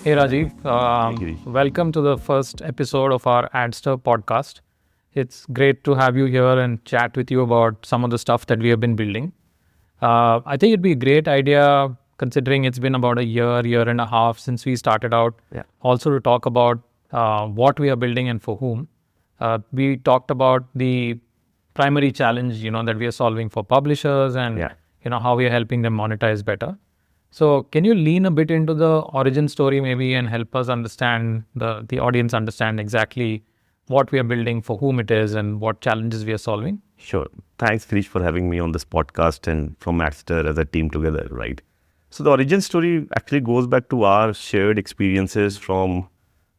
Hey Rajiv, Hey, Girish. welcome to the first episode of our Adster podcast. It's great to have you here and chat with you about some of the stuff that we have been building. I think it'd be a great idea, considering it's been about a year and a half since we started out, Yeah. also to talk about what we are building and for whom. We talked about the primary challenge, that we are solving for publishers and, Yeah. how we are helping them monetize better. So can you lean a bit into the origin story maybe and help us understand the audience understand exactly what we are building, for whom it is, and what challenges we are solving? Sure. Thanks, Girish, for having me on this podcast and from Adster as a team together, right? So the origin story actually goes back to our shared experiences from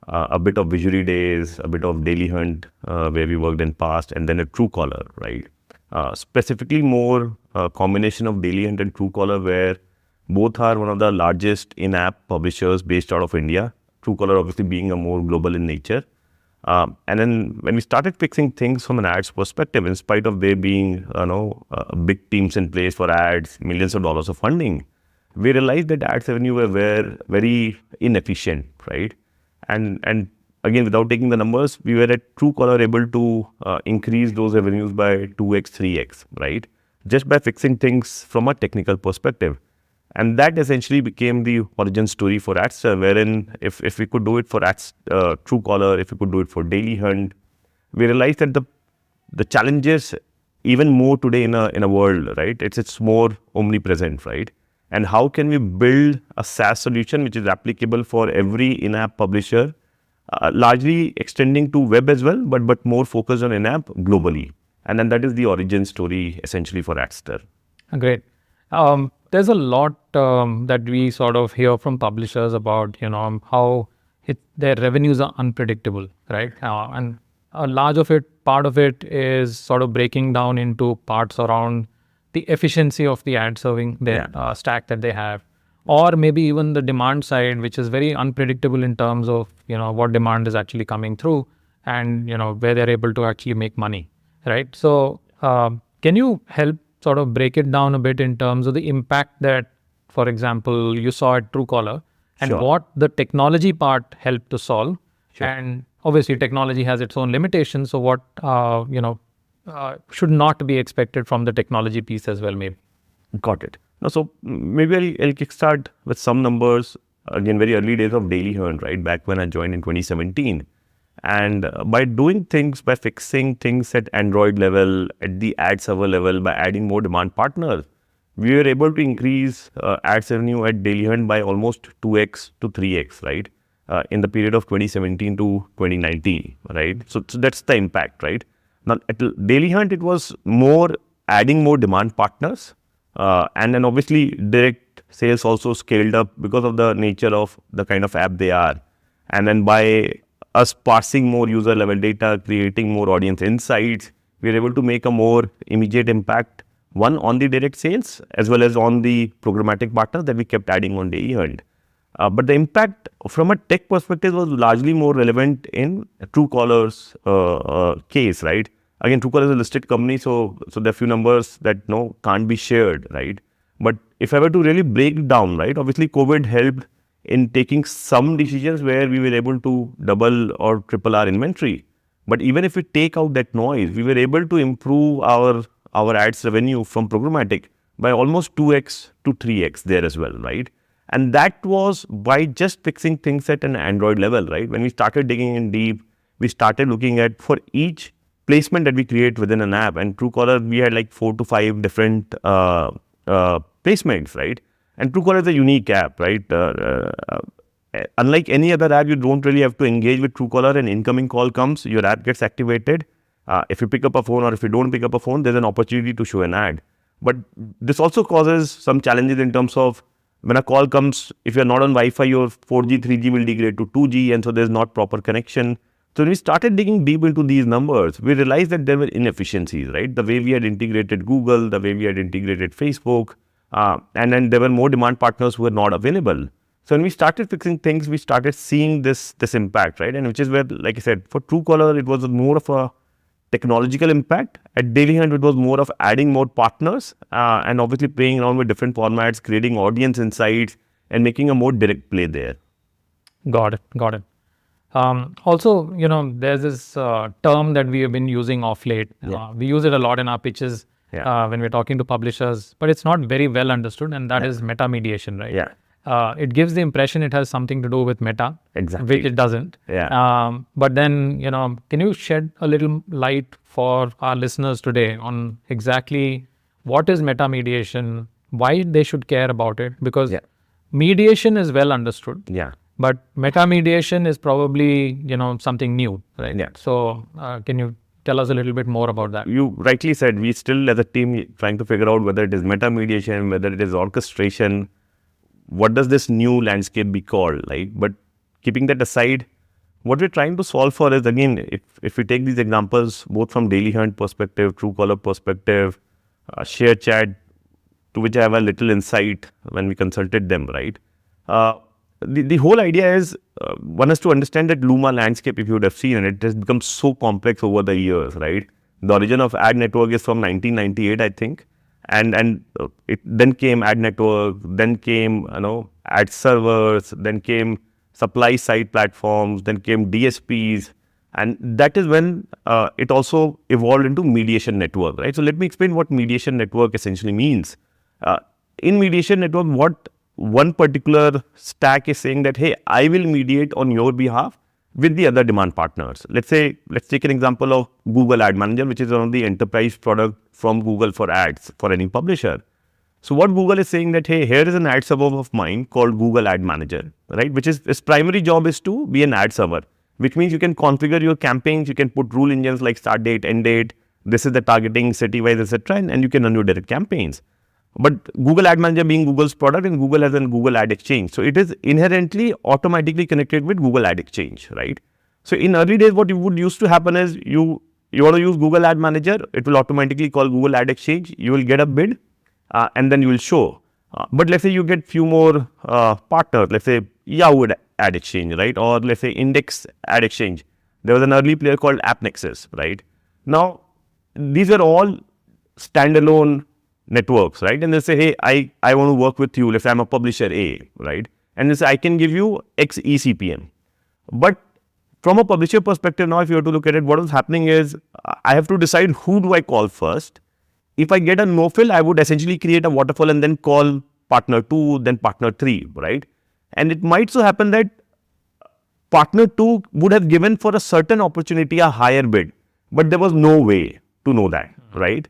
a bit of Visionary Days, a bit of DailyHunt, where we worked in past, and then a Truecaller, right? Specifically more a combination of DailyHunt and Truecaller, where both are one of the largest in-app publishers based out of India. Truecaller obviously being a more global in nature. And then when we started fixing things from an ads perspective, in spite of there being, big teams in place for ads, millions of dollars of funding, we realized that ads revenue were very inefficient, right? And again, without taking the numbers, we were at Truecaller able to increase those revenues by 2x, 3x, right? Just by fixing things from a technical perspective. And that essentially became the origin story for Adster, wherein if we could do it for Truecaller, if we could do it for DailyHunt, we realized that the challenges even more today in a world, right? It's more omnipresent, right? And how can we build a SaaS solution which is applicable for every in-app publisher, largely extending to web as well, but more focused on in-app globally. And then that is the origin story essentially for Adster. Great. There's a lot that we sort of hear from publishers about, how their revenues are unpredictable, right? And a part of it is sort of breaking down into parts around the efficiency of the ad serving their stack that they have, or maybe even the demand side, which is very unpredictable in terms of, what demand is actually coming through and, where they're able to actually make money, right? So can you help sort of break it down a bit in terms of the impact that, for example, you saw at Truecaller and Sure. what the technology part helped to solve? Sure. And obviously, technology has its own limitations. So what should not be expected from the technology piece as well, maybe? Got it. Now, so maybe I'll kickstart with some numbers. Again, very early days of DailyHunt, right? Back when I joined in 2017. And by fixing things at Android level, at the ad server level, by adding more demand partners, we were able to increase ads revenue at DailyHunt by almost 2x to 3x, right? In the period of 2017 to 2019, right? So that's the impact, right? Now, at DailyHunt, it was more adding more demand partners. And then obviously direct sales also scaled up because of the nature of the kind of app they are. And then by us parsing more user level data, creating more audience insights, we are able to make a more immediate impact, one on the direct sales as well as on the programmatic partners that we kept adding on DailyHunt. But the impact from a tech perspective was largely more relevant in Truecaller's case, right? Again, Truecaller is a listed company, so there are few numbers that can't be shared, right? But if I were to really break it down, right, obviously COVID helped in taking some decisions where we were able to double or triple our inventory. But even if we take out that noise, we were able to improve our ads revenue from programmatic by almost 2x to 3x there as well, right? And that was by just fixing things at an Android level, right? When we started digging in deep, we started looking at for each placement that we create within an app. And Truecaller, we had like 4 to 5 different placements, right? And Truecaller is a unique app, right? Unlike any other app, you don't really have to engage with Truecaller. An incoming call comes, your app gets activated. If you pick up a phone or if you don't pick up a phone, there's an opportunity to show an ad. But this also causes some challenges in terms of when a call comes, if you're not on Wi-Fi, your 4G, 3G will degrade to 2G, and so there's not proper connection. So when we started digging deep into these numbers, we realized that there were inefficiencies, right? The way we had integrated Google, the way we had integrated Facebook, and then there were more demand partners who were not available. So when we started fixing things, we started seeing this impact, right? And which is where, like I said, for Truecaller, it was more of a technological impact. At DailyHunt, it was more of adding more partners and obviously playing around with different formats, creating audience insights, and making a more direct play there. Got it. Got it. Also, there's this term that we have been using off late. We use it a lot in our pitches when we're talking to publishers, but it's not very well understood, and that is meta-mediation, right? Yeah. It gives the impression it has something to do with meta, Exactly. which it doesn't. Yeah. But then, can you shed a little light for our listeners today on exactly what is meta-mediation, why they should care about it? Because mediation is well understood. Yeah. But meta-mediation is probably, something new, right? Yeah. So can you tell us a little bit more about that? You rightly said, we still as a team trying to figure out whether it is meta-mediation, whether it is orchestration, what does this new landscape be called, right? But keeping that aside, what we're trying to solve for is, again, if we take these examples, both from DailyHunt perspective, Truecaller perspective, Share Chat, to which I have a little insight when we consulted them, right? The whole idea is, one has to understand that Luma landscape, if you would have seen, and it has become so complex over the years, right? The origin of ad network is from 1998, I think. And it then came ad network, then came, ad servers, then came supply side platforms, then came DSPs. And that is when it also evolved into mediation network, right? So let me explain what mediation network essentially means. In mediation network, what one particular stack is saying that, hey, I will mediate on your behalf with the other demand partners. Let's take an example of Google Ad Manager, which is one of the enterprise product from Google for ads for any publisher. So what Google is saying that, hey, here is an ad server of mine called Google Ad Manager, right? Which is, its primary job is to be an ad server, which means you can configure your campaigns, you can put rule engines like start date, end date, this is the targeting, city-wise, etc., and you can run your direct campaigns. But Google Ad Manager being Google's product, and Google has a Google Ad Exchange. So it is inherently automatically connected with Google Ad Exchange, right? So in early days, what would used to happen is you want to use Google Ad Manager, it will automatically call Google Ad Exchange, you will get a bid, and then you will show. But let's say you get few more partners, let's say Yahoo Ad Exchange, right? Or let's say Index Ad Exchange. There was an early player called AppNexus, right? Now, these are all standalone networks, right? And they say, hey, I want to work with you. Let's say I'm a publisher A, right? And they say, I can give you X eCPM. But from a publisher perspective now, if you have to look at it, what is happening is I have to decide who do I call first. If I get a no fill, I would essentially create a waterfall and then call partner 2, then partner 3, right? And it might so happen that partner 2 would have given for a certain opportunity a higher bid, but there was no way to know that, right?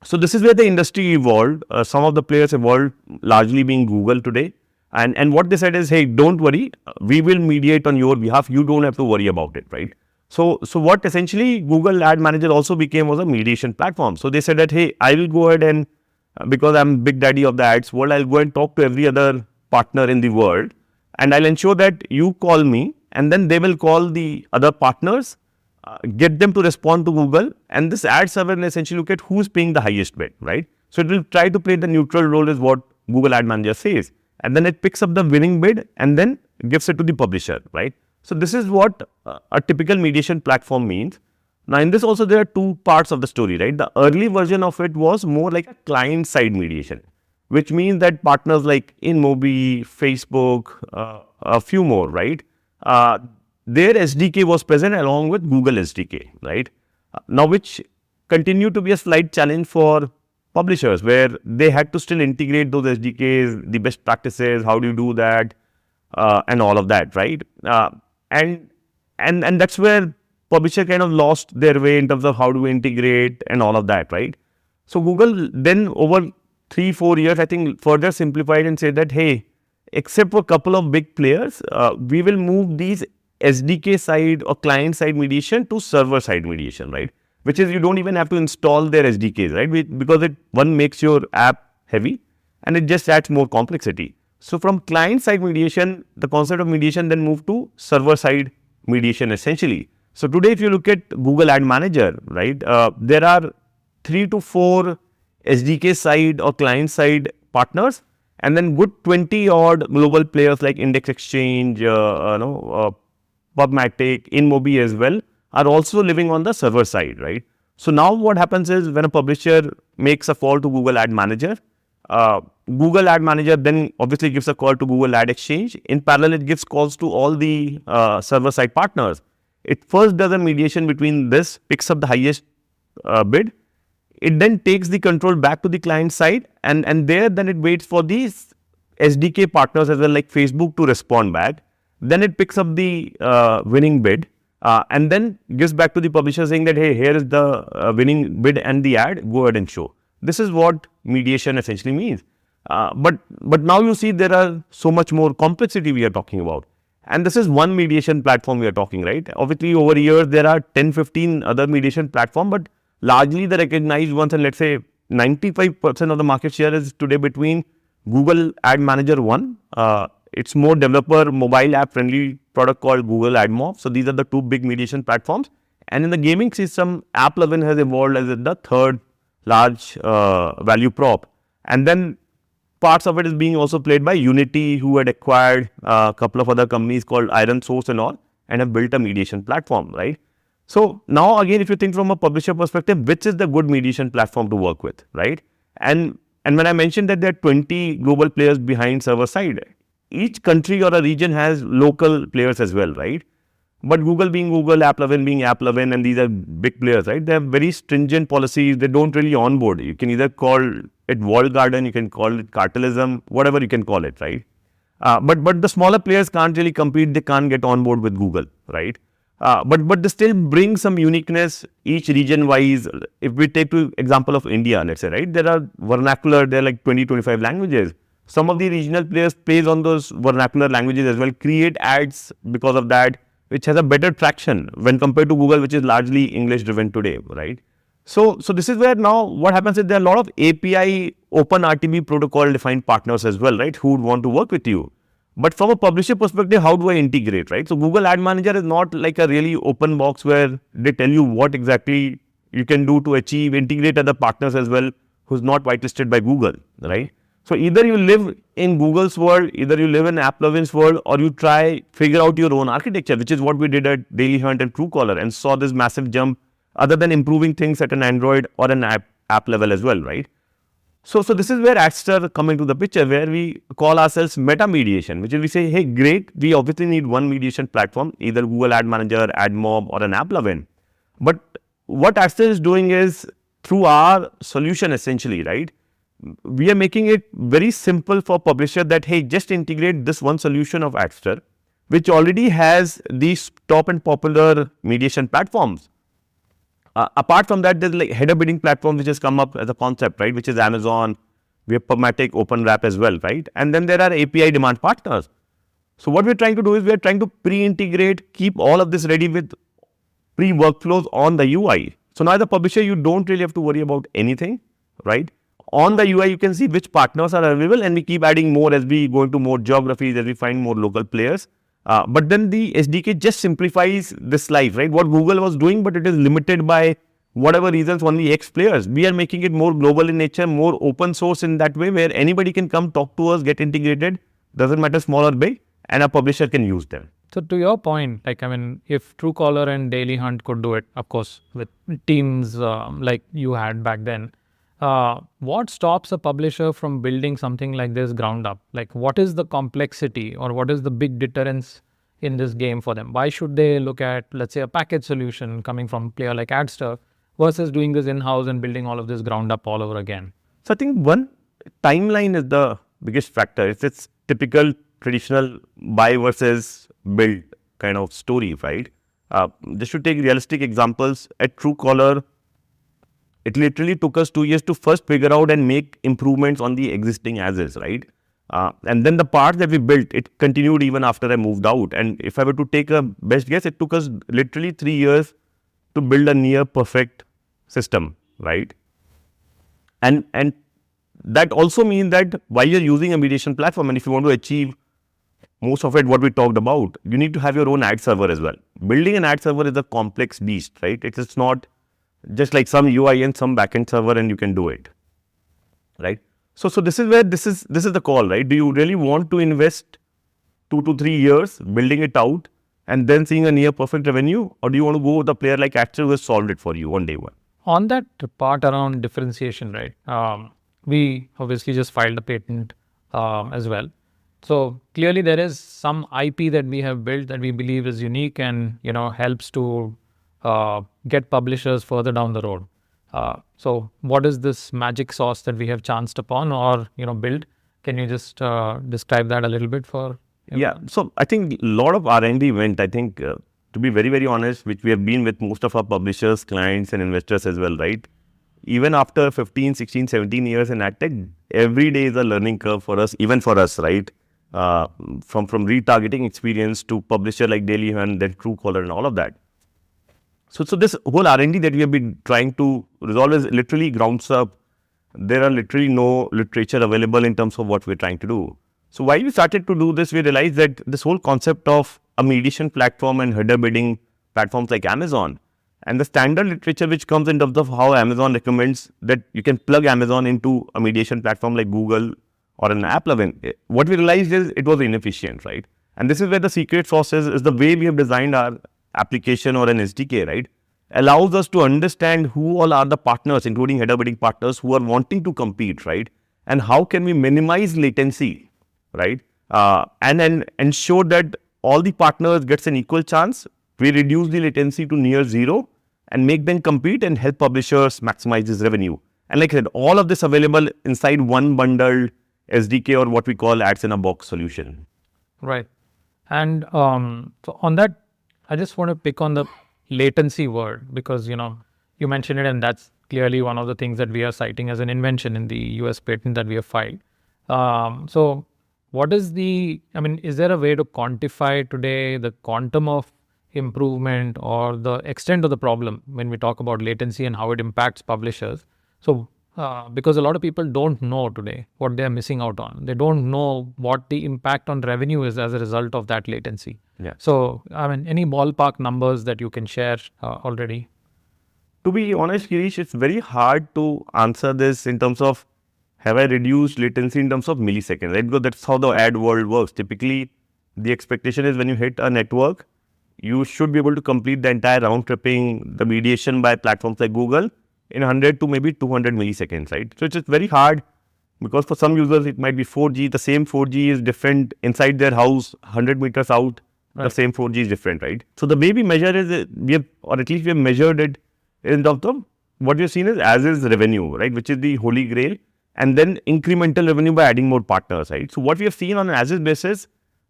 So this is where the industry evolved. Some of the players evolved, largely being Google today. And what they said is, hey, don't worry, we will mediate on your behalf. You don't have to worry about it, right? So what essentially Google Ad Manager also became was a mediation platform. So they said that, hey, I will go ahead and, because I'm big daddy of the ads world, I'll go and talk to every other partner in the world. And I'll ensure that you call me, and then they will call the other partners, get them to respond to Google, and this ad server will essentially look at who's paying the highest bid, right? So it will try to play the neutral role is what Google Ad Manager says. And then it picks up the winning bid and then gives it to the publisher, right? So this is what a typical mediation platform means. Now in this also there are two parts of the story, right? The early version of it was more like a client-side mediation, which means that partners like InMobi, Facebook, a few more, right? Their SDK was present along with Google SDK, right? Now, which continued to be a slight challenge for publishers, where they had to still integrate those SDKs, the best practices, how do you do that, and all of that, right? And that's where publisher kind of lost their way in terms of how do we integrate and all of that, right? So Google then over 3-4 years, I think, further simplified and said that, hey, except for a couple of big players, we will move these SDK side or client side mediation to server side mediation, right? Which is you don't even have to install their SDKs, right? Because it one makes your app heavy and it just adds more complexity. So from client side mediation, the concept of mediation then moved to server side mediation essentially. So today, if you look at Google Ad Manager, right, there are 3 to 4 SDK side or client side partners, and then good 20 odd global players like Index Exchange, PubMatic, InMobi as well, are also living on the server side, right? So now what happens is when a publisher makes a call to Google Ad Manager, Google Ad Manager then obviously gives a call to Google Ad Exchange. In parallel, it gives calls to all the server-side partners. It first does a mediation between this, picks up the highest bid. It then takes the control back to the client side, and there then it waits for these SDK partners as well, like Facebook, to respond back. Then it picks up the winning bid, and then gives back to the publisher saying that, hey, here is the winning bid and the ad, go ahead and show. This is what mediation essentially means. But now you see there are so much more complexity we are talking about. And this is one mediation platform we are talking, right? Obviously, over years, there are 10, 15 other mediation platforms, but largely the recognized ones, and let's say 95% of the market share is today between Google Ad Manager 1. It's more developer, mobile app friendly product called Google AdMob. So these are the two big mediation platforms. And in the gaming system, App11 has evolved as the third large value prop. And then parts of it is being also played by Unity, who had acquired a couple of other companies called Iron Source and all, and have built a mediation platform, right? So now again, if you think from a publisher perspective, which is the good mediation platform to work with, right? And when I mentioned that there are 20 global players behind server side, each country or a region has local players as well, right? But Google being Google, App11 being App11, and these are big players, right? They have very stringent policies. They don't really onboard. You can either call it walled garden, you can call it cartelism, whatever you can call it, right? But the smaller players can't really compete. They can't get on board with Google, right? But they still bring some uniqueness each region wise. If we take to example of India, let's say, right? There are vernacular, there are like 20, 25 languages. Some of the regional players plays on those vernacular languages as well, create ads because of that, which has a better traction when compared to Google, which is largely English driven today, right? So this is where now what happens is there are a lot of API open RTB protocol defined partners as well, right? Who would want to work with you. But from a publisher perspective, how do I integrate, right? So Google Ad Manager is not like a really open box where they tell you what exactly you can do to achieve, integrate other partners as well, who's not whitelisted by Google, right? So either you live in Google's world, either you live in App11's world, or you try figure out your own architecture, which is what we did at DailyHunt and Truecaller, and saw this massive jump other than improving things at an Android or an app level as well, right? So this is where Adster come into the picture, where we call ourselves Meta-Mediation, which is we say, hey, great, we obviously need one mediation platform, either Google Ad Manager, AdMob, or an App11. But what Adster is doing is, through our solution essentially, right, we are making it very simple for publisher that, hey, just integrate this one solution of Adster, which already has these top and popular mediation platforms. Apart from that, there's like header bidding platform, which has come up as a concept, right, which is Amazon. We have Permatic, OpenWrap as well, right? And then there are API demand partners. So what we're trying to do is we're trying to pre-integrate, keep all of this ready with pre-workflows on the UI. So now as a publisher, you don't really have to worry about anything, right? On the UI, you can see which partners are available, and we keep adding more as we go into more geographies, as we find more local players. But then the SDK just simplifies this life, right? What Google was doing, but it is limited by whatever reasons, only X players. We are making it more global in nature, more open source in that way, where anybody can come talk to us, get integrated, doesn't matter small or big, and a publisher can use them. So to your point, like, I mean, if Truecaller and DailyHunt could do it, of course, with teams like you had back then, what stops a publisher from building something like this ground up? Like, what is the complexity or what is the big deterrence in this game for them? Why should they look at, let's say, a package solution coming from a player like Adster versus doing this in-house and building all of this ground up all over again? So I think one, timeline is the biggest factor. It's typical traditional buy versus build kind of story, right? Just to take realistic examples, at Truecaller, it literally took us 2 years to first figure out and make improvements on the existing as-is, right? And then the part that we built, it continued even after I moved out. And if I were to take a best guess, it took us literally 3 years to build a near perfect system, right? And that also means that while you're using a mediation platform, and if you want to achieve most of it, what we talked about, you need to have your own ad server as well. Building an ad server is a complex beast, right? It's not just like some UI and some backend server and you can do it, right? So this is where this is the call, right? Do you really want to invest 2 to 3 years building it out and then seeing a near perfect revenue, or do you want to go with a player like Adster who has solved it for you on day one? On that part around differentiation, right? we obviously just filed a patent as well. So clearly there is some IP that we have built that we believe is unique and helps to get publishers further down the road. So what is this magic sauce that we have chanced upon or built? Can you just describe that a little bit for? Yeah, so I think a lot of R&D went, I think, to be very, very honest, which we have been with most of our publishers, clients and investors as well, right? Even after 15, 16, 17 years in adtech, every day is a learning curve for us, even for us, right? From retargeting experience to publisher like DailyHunt, then Truecaller and all of that. So this whole R&D that we have been trying to resolve is literally grounds up. There are literally no literature available in terms of what we're trying to do. So while we started to do this, we realized that this whole concept of a mediation platform and header bidding platforms like Amazon and the standard literature which comes in terms of how Amazon recommends that you can plug Amazon into a mediation platform like Google or an app plugin. What we realized is it was inefficient, right? And this is where the secret sauce is the way we have designed our application or an SDK, right? Allows us to understand who all are the partners, including header bidding partners who are wanting to compete, right? And how can we minimize latency, right? And then ensure that all the partners gets an equal chance. We reduce the latency to near zero and make them compete and help publishers maximize this revenue. And like I said, all of this available inside one bundled SDK or what we call ads in a box solution. Right. And so on that, I just want to pick on the latency word because, you mentioned it and that's clearly one of the things that we are citing as an invention in the US patent that we have filed. So what is is there a way to quantify today the quantum of improvement or the extent of the problem when we talk about latency and how it impacts publishers? So because a lot of people don't know today what they're missing out on. They don't know what the impact on revenue is as a result of that latency. Yeah. So, any ballpark numbers that you can share already? To be honest, Girish, it's very hard to answer this in terms of have I reduced latency in terms of milliseconds, right? Because that's how the ad world works. Typically, the expectation is when you hit a network, you should be able to complete the entire round tripping, the mediation by platforms like Google in 100 to maybe 200 milliseconds, right? So it's just very hard because for some users, it might be 4G. The same 4G is different inside their house, 100 meters out. Right. The same 4G is different, right? So the way we measure is we have measured it in terms of what we have seen is as is revenue, right? Which is the holy grail. And then incremental revenue by adding more partners, right? So what we have seen on an as is basis,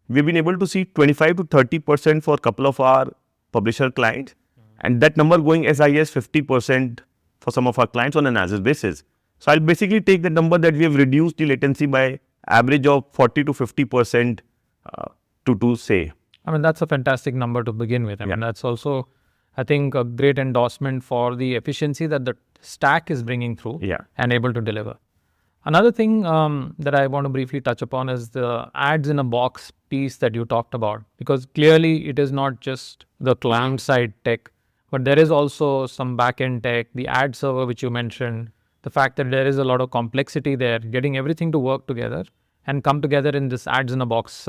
we've been able to see 25 to 30% for a couple of our publisher clients. And that number going as high as 50% for some of our clients on an as is basis. So I'll basically take the number that we have reduced the latency by average of 40 to 50% to say. That's a fantastic number to begin with. That's also, I think, a great endorsement for the efficiency that the stack is bringing through and able to deliver. Another thing that I want to briefly touch upon is the ads in a box piece that you talked about, because clearly it is not just the client side tech, but there is also some back-end tech, the ad server which you mentioned, the fact that there is a lot of complexity there, getting everything to work together and come together in this ads in a box,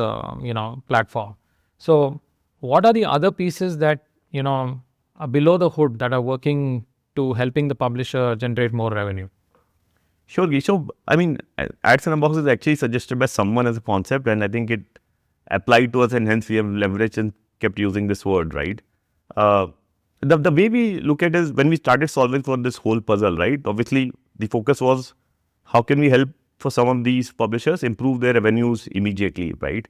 platform. So what are the other pieces that, are below the hood that are working to helping the publisher generate more revenue? Sure, Gish. So, ads in a box is actually suggested by someone as a concept, and I think it applied to us, and hence we have leveraged and kept using this word, right? The way we look at it is when we started solving for this whole puzzle, right? Obviously, the focus was how can we help for some of these publishers improve their revenues immediately, right?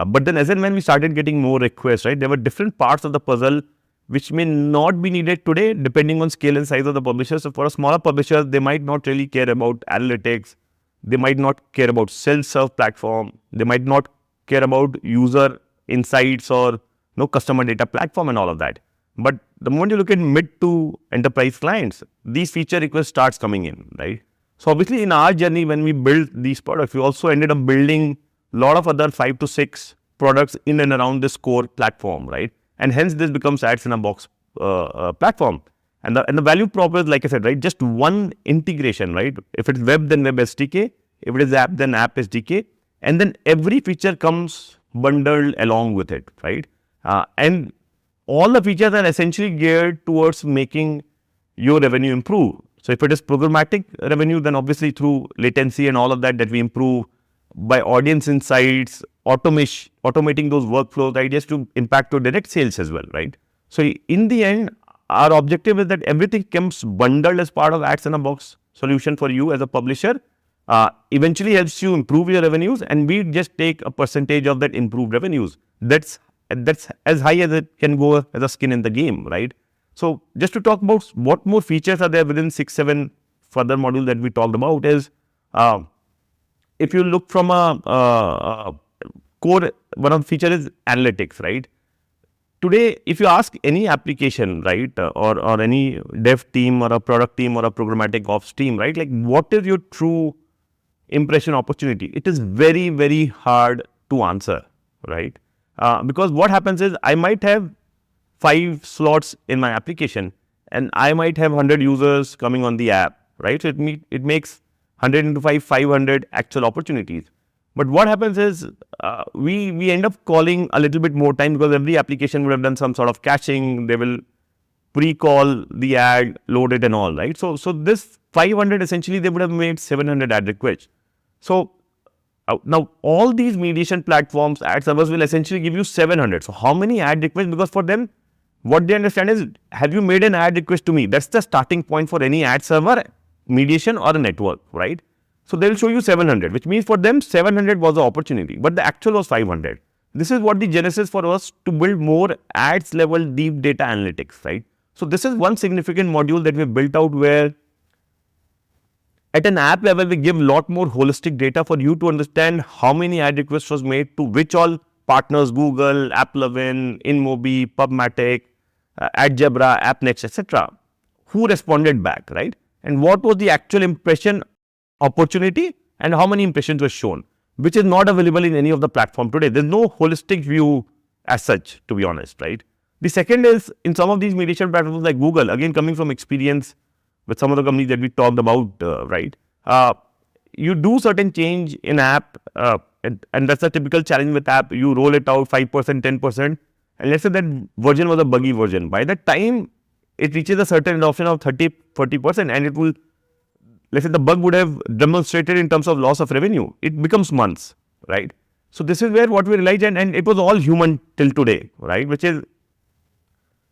But then as and when we started getting more requests, right, there were different parts of the puzzle which may not be needed today depending on scale and size of the publisher. So for a smaller publisher, they might not really care about analytics. They might not care about self-serve platform. They might not care about user insights or customer data platform and all of that. But the moment you look at mid to enterprise clients, these feature requests starts coming in, right? So obviously in our journey, when we built these products, we also ended up building a lot of other 5 to 6 products in and around this core platform, right? And hence this becomes ads in a box platform. And the value prop is, like I said, right, just one integration, right? If it's web, then web SDK. If it is app, then app SDK. And then every feature comes bundled along with it, right? And all the features are essentially geared towards making your revenue improve. So if it is programmatic revenue, then obviously through latency and all of that we improve by audience insights, automating those workflows, right, just to impact your direct sales as well, right? So in the end, our objective is that everything comes bundled as part of ads in a box solution for you as a publisher. Eventually helps you improve your revenues, and we just take a percentage of that improved revenues. That's as high as it can go as a skin in the game, right? So just to talk about what more features are there within 6-7 further module that we talked about is, if you look from a core, one of the feature is analytics, right? Today, if you ask any application, right, or any dev team or a product team or a programmatic ops team, right, like what is your true impression opportunity? It is very, very hard to answer, right? Because what happens is I might have 5 slots in my application and I might have 100 users coming on the app, right? So it makes 100 into 500 actual opportunities. But what happens is we end up calling a little bit more time because every application would have done some sort of caching. They will pre-call the ad, load it and all, right? So this 500 essentially they would have made 700 ad requests. So now all these mediation platforms, ad servers will essentially give you 700. So how many ad requests? Because for them, what they understand is, have you made an ad request to me? That's the starting point for any ad server, mediation or a network, right? So they'll show you 700, which means for them 700 was the opportunity, but the actual was 500. This is what the genesis for us to build more ads level deep data analytics, right? So this is one significant module that we built out where at an app level, we give a lot more holistic data for you to understand how many ad requests was made to which all partners, Google, AppLovin, InMobi, PubMatic, AdJabra, AppNext, etc. Who responded back, right? And what was the actual impression opportunity and how many impressions were shown, which is not available in any of the platform today. There's no holistic view as such, to be honest, right? The second is in some of these mediation platforms like Google, again, coming from experience with some of the companies that we talked about, right? You do certain change in app, and that's a typical challenge with app. You roll it out 5%, 10%, and let's say that version was a buggy version. By the time it reaches a certain adoption of 30, 40%, and it will, let's say the bug would have demonstrated in terms of loss of revenue, it becomes months, right? So this is where what we realized, and it was all human till today, right? Which is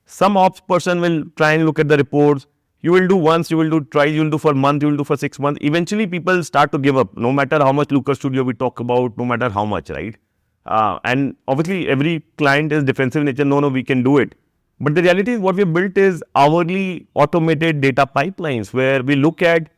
some ops person will try and look at the reports. You will do once, you will do twice, you will do for a month, you will do for 6 months. Eventually, people start to give up, no matter how much Looker Studio we talk about, no matter how much, right? And obviously, every client is defensive in nature. No, we can do it. But the reality is what we have built is hourly automated data pipelines where we look at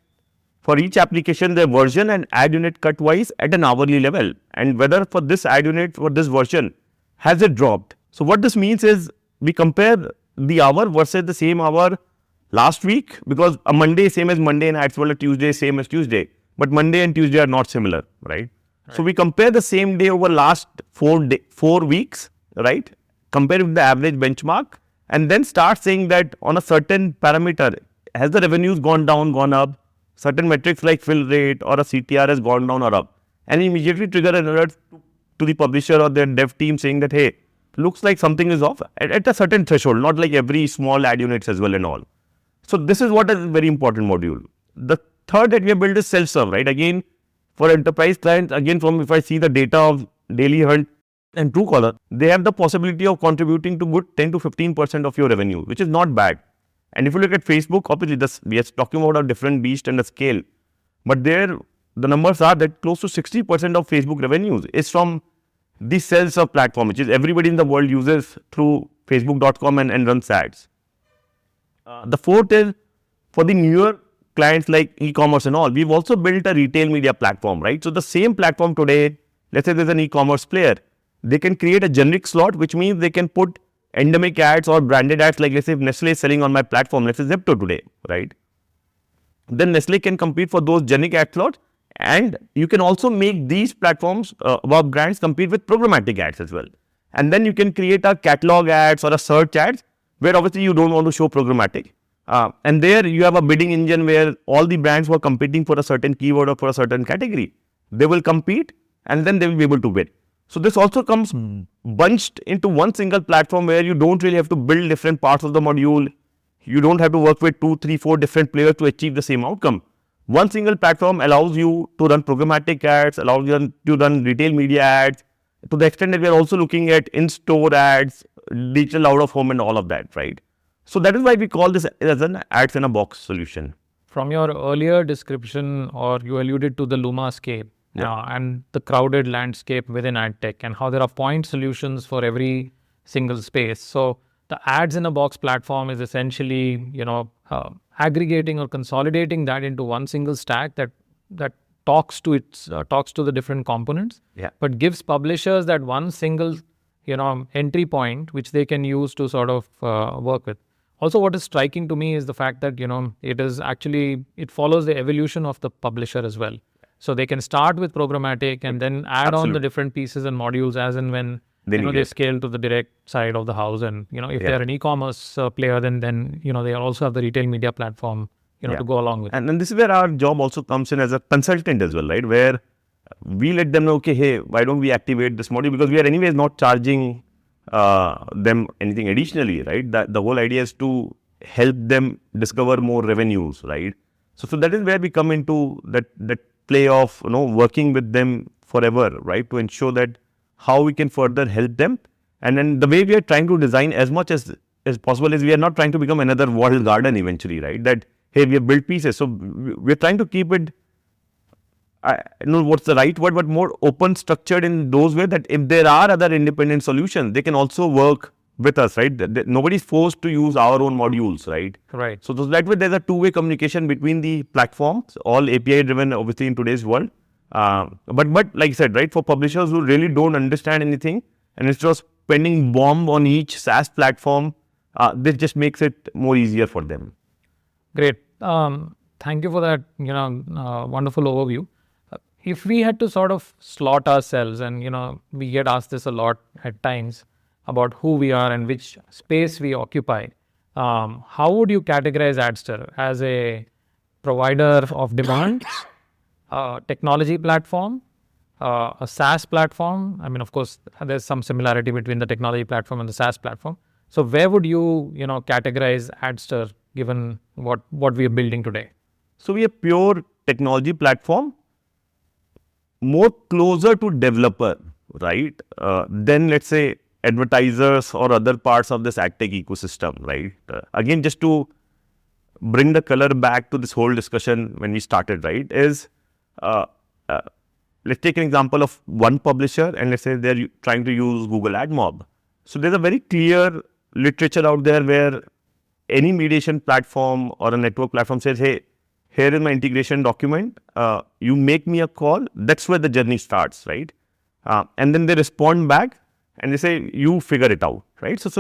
for each application, the version and ad unit cut wise at an hourly level. And whether for this ad unit, for this version, has it dropped? So what this means is we compare the hour versus the same hour last week, because a Monday same as Monday in ads world, a Tuesday same as Tuesday, but Monday and Tuesday are not similar, right? So we compare the same day over last 4 weeks, right? Compare with the average benchmark, and then start saying that on a certain parameter, has the revenues gone down, gone up? Certain metrics like fill rate or a CTR has gone down or up, and immediately trigger an alert to the publisher or their dev team saying that, hey, looks like something is off at a certain threshold, not like every small ad units as well and all. So this is what is a very important module. The third that we have built is self-serve, right? Again, for enterprise clients, again, from if I see the data of DailyHunt and Truecaller, they have the possibility of contributing to good 10 to 15% of your revenue, which is not bad. And if you look at Facebook, obviously we are talking about a different beast and a scale, but there the numbers are that close to 60% of Facebook revenues is from the self-serve platform, which is everybody in the world uses through Facebook.com and runs ads. The fourth is for the newer clients like e-commerce and all, we've also built a retail media platform, right? So the same platform today, let's say there's an e-commerce player, they can create a generic slot, which means they can put endemic ads or branded ads, like let's say if Nestle is selling on my platform, let's say Zepto today, right? Then Nestle can compete for those generic ad slots, and you can also make these platforms, our brands compete with programmatic ads as well. And then you can create a catalog ads or a search ads, where obviously you don't want to show programmatic. And there you have a bidding engine where all the brands who are competing for a certain keyword or for a certain category, they will compete and then they will be able to bid. So this also comes bunched into one single platform where you don't really have to build different parts of the module, You don't have to work with 2, 3, 4 different players to achieve the same outcome. One single platform allows you to run programmatic ads, allows you to run retail media ads, to the extent that we are also looking at in-store ads, digital out-of-home and all of that, right? So that is why we call this as an ads in a box solution. From your earlier description, or you alluded to the Lumascape and the crowded landscape within adtech, and how there are point solutions for every single space. So the ads in a box platform is essentially, aggregating or consolidating that into one single stack that talks to the different components, but gives publishers that one single, entry point which they can use to sort of work with. Also, what is striking to me is the fact that, it follows the evolution of the publisher as well. So they can start with programmatic and then add on the different pieces and modules as and when they scale to the direct side of the house. And, if they're an e-commerce player, then they also have the retail media platform, to go along with. And this is where our job also comes in as a consultant as well, right? Where we let them know, okay, hey, why don't we activate this module? Because we are anyways not charging them anything additionally, right? That the whole idea is to help them discover more revenues, right? So that is where we come into that play of working with them forever, right? To ensure that how we can further help them. And then the way we are trying to design as much as possible is we are not trying to become another walled garden eventually, right? That hey, we have built pieces, so we're trying to keep it, I don't know what's the right word, but more open structured in those ways that if there are other independent solutions, they can also work with us, right? Nobody's forced to use our own modules, right? Right. So that way there's a two-way communication between the platforms, all API driven obviously in today's world. But like I said, right, for publishers who really don't understand anything and instead of spending bomb on each SaaS platform, this just makes it more easier for them. Great. Thank you for that, wonderful overview. If we had to sort of slot ourselves, and we get asked this a lot at times about who we are and which space we occupy, how would you categorize Adster? As a provider of demand, a technology platform, a SaaS platform? I mean, of course, there's some similarity between the technology platform and the SaaS platform. So where would you, categorize Adster given what we are building today? So we are pure technology platform, more closer to developer, right? Then let's say advertisers or other parts of this adtech ecosystem, right? Again, just to bring the color back to this whole discussion when we started, right? Is let's take an example of one publisher and let's say they're trying to use Google Ad Mob. So there's a very clear literature out there where any mediation platform or a network platform says, hey, here is my integration document, you make me a call, that's where the journey starts, right? And then they respond back and they say, you figure it out, right? So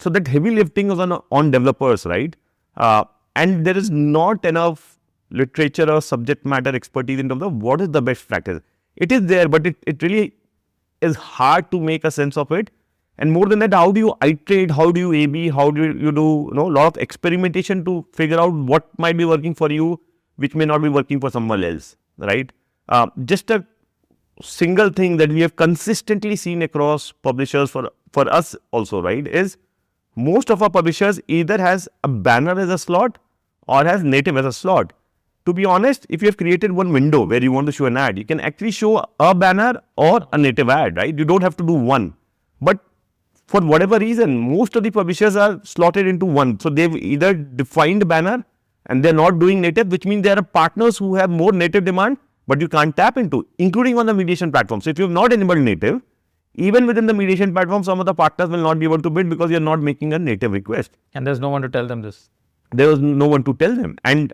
that heavy lifting is on developers, right? And there is not enough literature or subject matter expertise in terms of what is the best practice. It is there, but it really is hard to make a sense of it. And more than that, how do you iterate, how do you A/B, how do you do a lot of experimentation to figure out what might be working for you, which may not be working for someone else, right? Just a single thing that we have consistently seen across publishers for us also, right, is most of our publishers either has a banner as a slot or has native as a slot. To be honest, if you have created one window where you want to show an ad, you can actually show a banner or a native ad, right? You don't have to do one. But for whatever reason, most of the publishers are slotted into one. So they've either defined banner and they're not doing native, which means there are partners who have more native demand, but you can't tap into, including on the mediation platform. So if you have not enabled native, even within the mediation platform, some of the partners will not be able to bid because you're not making a native request. And there's no one to tell them this. There was no one to tell them. And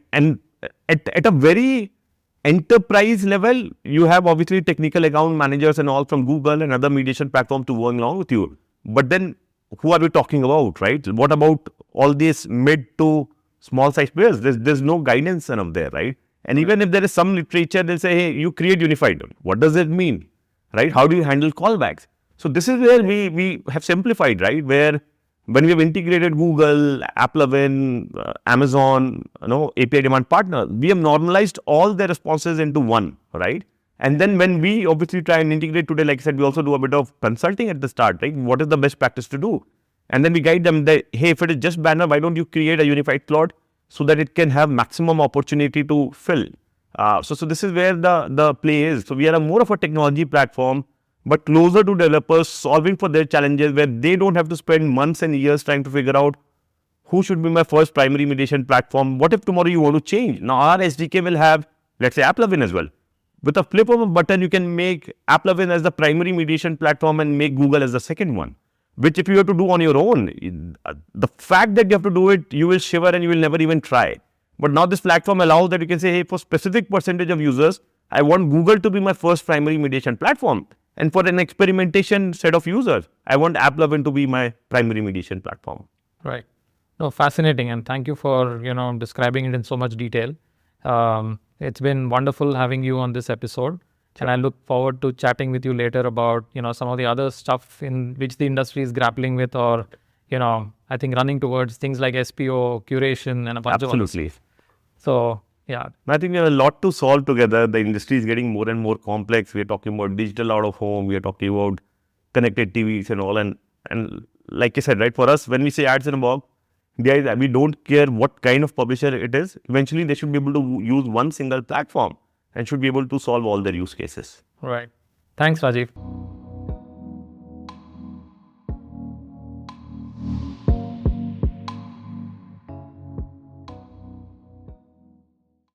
at a very enterprise level, you have obviously technical account managers and all from Google and other mediation platforms to work along with you. But then who are we talking about, right? What about all these mid to small size players? There's no guidance enough there, right? And even if there is some literature, they'll say, hey, you create unified. What does it mean, right? How do you handle callbacks? So this is where we have simplified, right? Where when we have integrated Google, AppLovin, Amazon, API demand partner, we have normalized all their responses into one, right? And then when we obviously try and integrate today, like I said, we also do a bit of consulting at the start, right? What is the best practice to do? And then we guide them that, hey, if it is just banner, why don't you create a unified plot so that it can have maximum opportunity to fill. So this is where the play is. So we are more of a technology platform, but closer to developers, solving for their challenges where they don't have to spend months and years trying to figure out who should be my first primary mediation platform. What if tomorrow you want to change? Now our SDK will have, let's say, AppLovin as well. With a flip of a button, you can make AppLovin as the primary mediation platform and make Google as the second one. Which if you have to do on your own, the fact that you have to do it, you will shiver and you will never even try. But now this platform allows that you can say, hey, for specific percentage of users, I want Google to be my first primary mediation platform. And for an experimentation set of users, I want AppLovin to be my primary mediation platform. Right. No, fascinating. And thank you for, describing it in so much detail. It's been wonderful having you on this episode. And I look forward to chatting with you later about, some of the other stuff in which the industry is grappling with, or, I think running towards things like SPO, curation, and a bunch of Absolutely. So, yeah. I think we have a lot to solve together. The industry is getting more and more complex. We are talking about digital out of home. We are talking about connected TVs and all. And like I said, right, for us, when we say ads in a box, we don't care what kind of publisher it is. Eventually, they should be able to use one single platform and should be able to solve all their use cases. Right. Thanks, Rajiv.